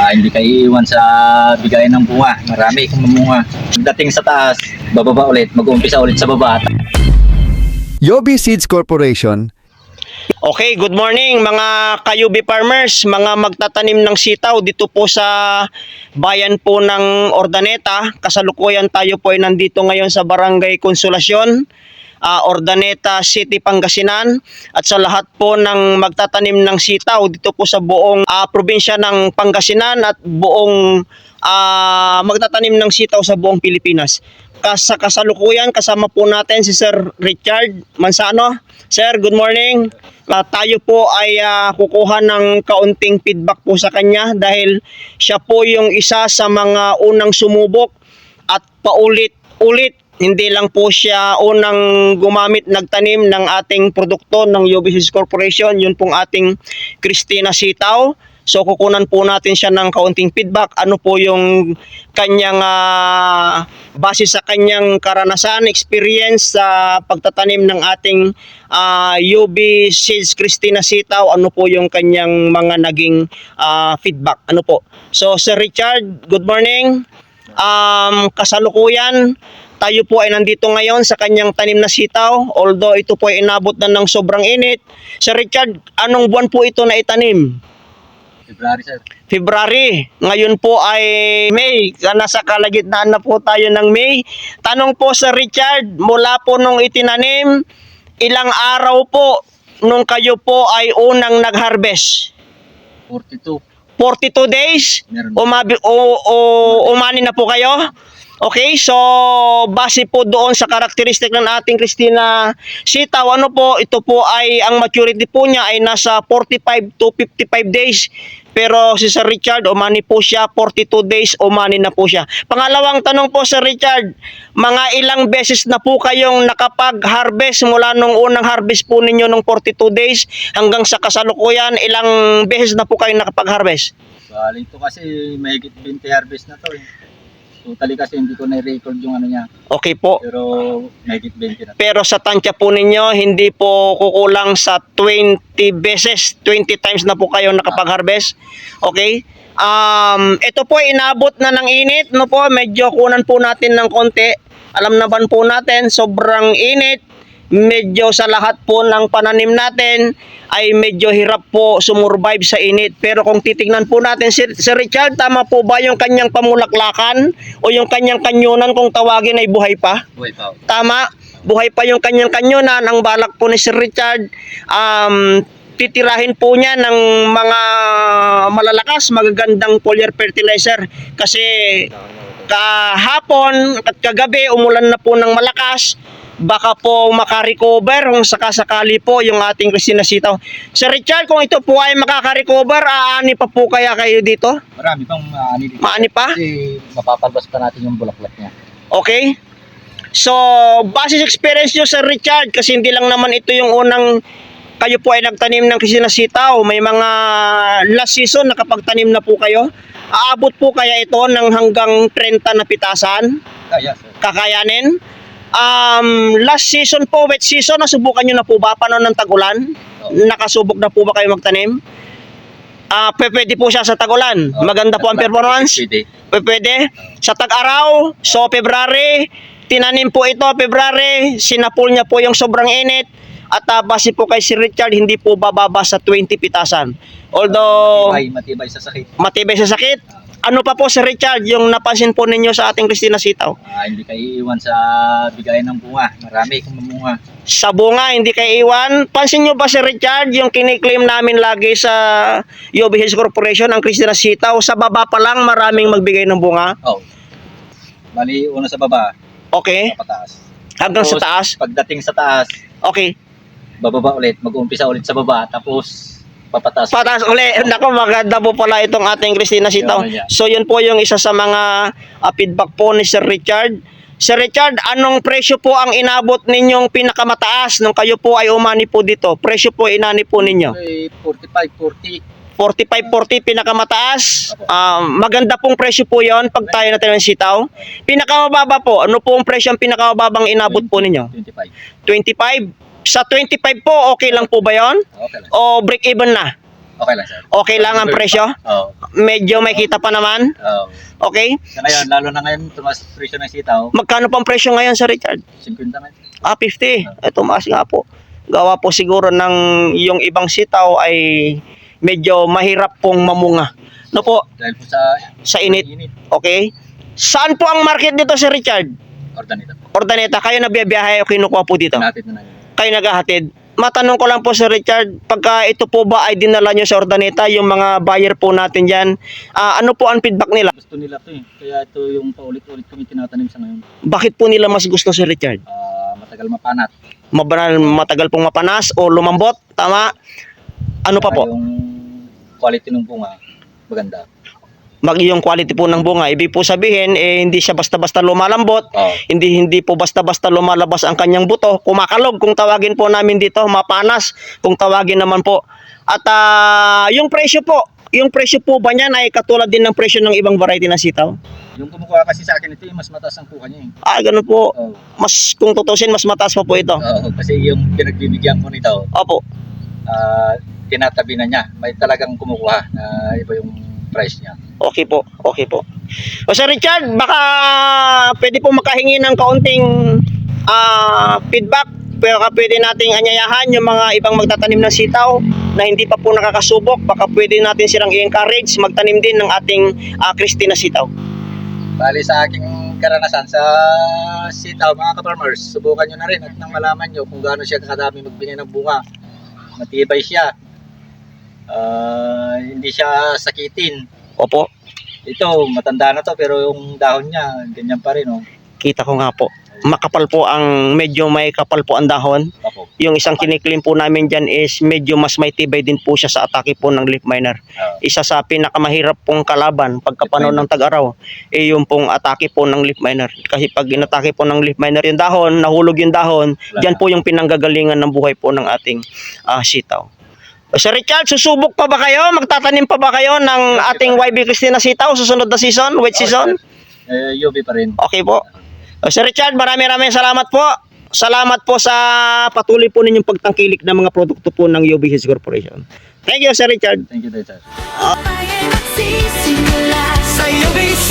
Hindi ka iiwan sa bigayan ng bunga. Marami kang mamunga. Pagdating sa taas, bababa ulit, mag-uumpisa ulit sa baba. Yobi Seeds Corporation. Okay, good morning mga Kayubi farmers, mga magtatanim ng sitaw dito po sa bayan po ng Ordaneta. Kasalukuyan tayo po ay nandito ngayon sa Barangay Consolacion, Ordaneta City, Pangasinan. At sa lahat po ng magtatanim ng sitaw dito po sa buong probinsya ng Pangasinan at buong magtatanim ng sitaw sa buong Pilipinas. Sa kasalukuyan kasama po natin si Sir Richard Mansano. Sir, good morning. Tayo po ay kukuha ng kaunting feedback po sa kanya dahil siya po yung isa sa mga unang sumubok at paulit-ulit. Hindi lang po siya unang gumamit, nagtanim ng ating produkto ng Yobi Seeds Corporation, yun pong ating Christina Sitaw. So kukunan po natin siya ng kaunting feedback. Ano po yung kanyang base sa kanyang karanasan, experience sa pagtatanim ng ating Yobi Seeds Christina Sitaw. Ano po yung kanyang mga naging feedback. Ano po? So Sir Richard, good morning. Kasalukuyan, tayo po ay nandito ngayon sa kanyang tanim na sitaw. Although ito po ay inabot na ng sobrang init. Sir Richard, anong buwan po ito na itanim? February, sir. February. Ngayon po ay May. Nasa kalagitnaan na po tayo ng May. Tanong po Sir Richard, mula po nung itinanim, ilang araw po nung kayo po ay unang nag-harvest? 42. 42 days? Meron. Umani na po kayo? Okay, so base po doon sa karakteristik ng ating Christina Sitaw, ano po, ito po ay ang maturity po niya ay nasa 45 to 55 days. Pero si Sir Richard, umani po siya, 42 days, umani na po siya. Pangalawang tanong po Sir Richard, mga ilang beses na po kayong nakapag-harvest mula nung unang harvest po ninyo nung 42 days hanggang sa kasalukuyan, ilang beses na po kayong nakapag-harvest? Bali ito kasi mahigit 20 harvest na to eh. Totally kasi hindi ko na-record yung ano niya. Okay po. Pero mahigit 20 na. Pero sa tansya po ninyo, hindi po kukulang sa 20 beses, 20 times na po kayo nakapag-harvest. Okay? Ito po inabot na ng init, no po, medyo kunan po natin ng konti. Alam naman po natin, sobrang init. Medyo sa lahat po ng pananim natin ay medyo hirap po sumurvive sa init. Pero kung titingnan po natin, Sir Richard, tama po ba yung kanyang pamulaklakan o yung kanyang kanyunan kung tawagin ay buhay pa? Buhay pa. Tama, buhay pa yung kanyang kanyunan. Ang balak po ni Sir Richard, titirahin po niya ng mga malalakas, magagandang foliar fertilizer. Kasi kahapon at kagabi umulan na po ng malakas. Baka po makarecover kung sakasakali po yung ating Christina Sitaw. Sir Richard, kung ito po ay makaka-recover, aani pa po kaya kayo dito? Marami pang maani dito. Maani pa? Kasi mapapalbas pa natin yung bulaklak niya. Okay? So, base sa experience nyo, Sir Richard, kasi hindi lang naman ito yung unang kayo po ay nagtanim ng Christina Sitaw. May mga last season nakapagtanim na po kayo. Aabot po kaya ito ng hanggang 30 na pitasan? Kaya, sir. Kakayanin? Last season po, wet season, nasubukan nyo na po ba panahon ng tagulan? Nakasubok na po ba kayo magtanim? Pwede po siya sa tagulan. Maganda po ang performance. Pwede. Pwede. Sa tag-araw, so February, tinanim po ito, February, sinapul niya po yung sobrang init. At base po kay Sir Richard, hindi po bababa sa 20 pitasan. Although Matibay sa sakit. matibay sa sakit. Ano pa po Sir Richard yung napansin po ninyo sa ating Christina Sitaw? Hindi ka iiwan sa bigayan ng bunga. Marami kang mamunga. Sa bunga, hindi kayo iwan. Pansin nyo ba Sir Richard, yung kiniklaim namin lagi sa Yobi Seeds Corporation, ang Christina Sitaw, sa baba pa lang maraming magbigay ng bunga? Oh. Bali, una sa baba, Okay? pataas. Hanggang sa Tapos, taas? Pagdating sa taas, Okay. bababa ulit, mag-uumpisa ulit sa baba, tapos papataas. Pataas uli. Naku, maganda po pala itong ating Christina Sitaw. So yun po yung isa sa mga feedback po ni Sir Richard. Sir Richard, anong presyo po ang inabot ninyong pinakamataas nung kayo po ay umani po dito? Presyo po inani po ninyo? 45, 40. 45-40 pinakamataas. Maganda pong presyo po yon pag tayo natin ng sitaw. Pinakamababa po, ano po ang presyo ang pinakamababang inabot po ninyo? 25. 25? Sa 25 po, okay lang po ba yon? Okay lang. O break even na? Okay lang, sir. Okay lang ang presyo? Oo. Medyo may kita pa naman? Oo. Okay? Sa ngayon, lalo na ngayon, tumas presyo ng sitaw, Magkano pang presyo ngayon, Sir Richard? 50 na. 50. Tumaas nga po. Gawa po siguro ng yung ibang sitaw ay medyo mahirap pong mamunga. No po, Dahil po sa sa init. init. Okay? Saan po ang market dito, Sir Richard? Ordaneta po. Ordaneta, kayo nabiyabiyahe o kinukuha po dito? Natin na yun. Kayo naghahatid? Matanong ko lang po, Sir Richard, pagka ito po ba ay dinala nyo sa Ordaneta, yung mga buyer po natin dyan, ano po ang feedback nila? Gusto nila to eh. Kaya ito yung paulit-ulit kami tinatanim sa ngayon. Bakit po nila mas gusto, Sir Richard? Matagal mapanat. Matagal pong mapanas o lumambot? Tama? Ano pa po? Yung quality ng bunga, maganda. Yung quality po ng bunga. Ibig po sabihin, hindi siya basta-basta lumalambot. Oo. Hindi po basta-basta lumalabas ang kanyang buto. Kumakalog, kung tawagin po namin dito, mapanas, kung tawagin naman po. At yung presyo po ba niyan ay katulad din ng presyo ng ibang variety ng sitaw? Yung kumukuha kasi sa akin ito, mas mataas ang kuha niya eh. Ganun po. Oo. Kung tutusin, mas mataas pa po ito. Oo, kasi yung pinagbibigyan ko nito, Opo. tinatabi na niya. May talagang kumukuha na iba yung price niya. Okay po. O Sir Richard, baka pwede po makahingi ng kaunting feedback. Pero pwede nating anyayahan yung mga ibang magtatanim ng sitaw na hindi pa po nakakasubok. Baka pwede natin silang i-encourage magtanim din ng ating crispy na sitaw. Bali sa aking karanasan sa sitaw, mga ka-farmers, subukan nyo na rin at nang malaman nyo kung gaano siya kadami magbigay ng bunga. Matibay siya. Hindi siya sakitin. Opo, Ito, matanda na to pero yung dahon niya, ganyan pa rin. Oh. kita ko nga po. Makapal po medyo may kapal po ang dahon. Opo. Yung isang kiniklim po namin dyan is medyo mas may tibay din po siya sa atake po ng leaf miner. Isa sa pinakamahirap pong kalaban pagkapanahon ng tag-araw yung pong atake po ng leaf miner. Kasi pag inatake po ng leaf miner yung dahon, nahulog yung dahon, dyan po yung pinanggagalingan ng buhay po ng ating sitaw. Sir Richard, susubok pa ba kayo? Magtatanim pa ba kayo ng ating YB Cristina sitaw susunod na season, wet season? UV pa rin. Okay po. Sir Richard, maraming salamat po. Salamat po sa patuloy po ninyong pagtangkilik ng mga produkto po ng UB Seeds Corporation. Thank you, Sir Richard. Thank you, sir. Sa UBC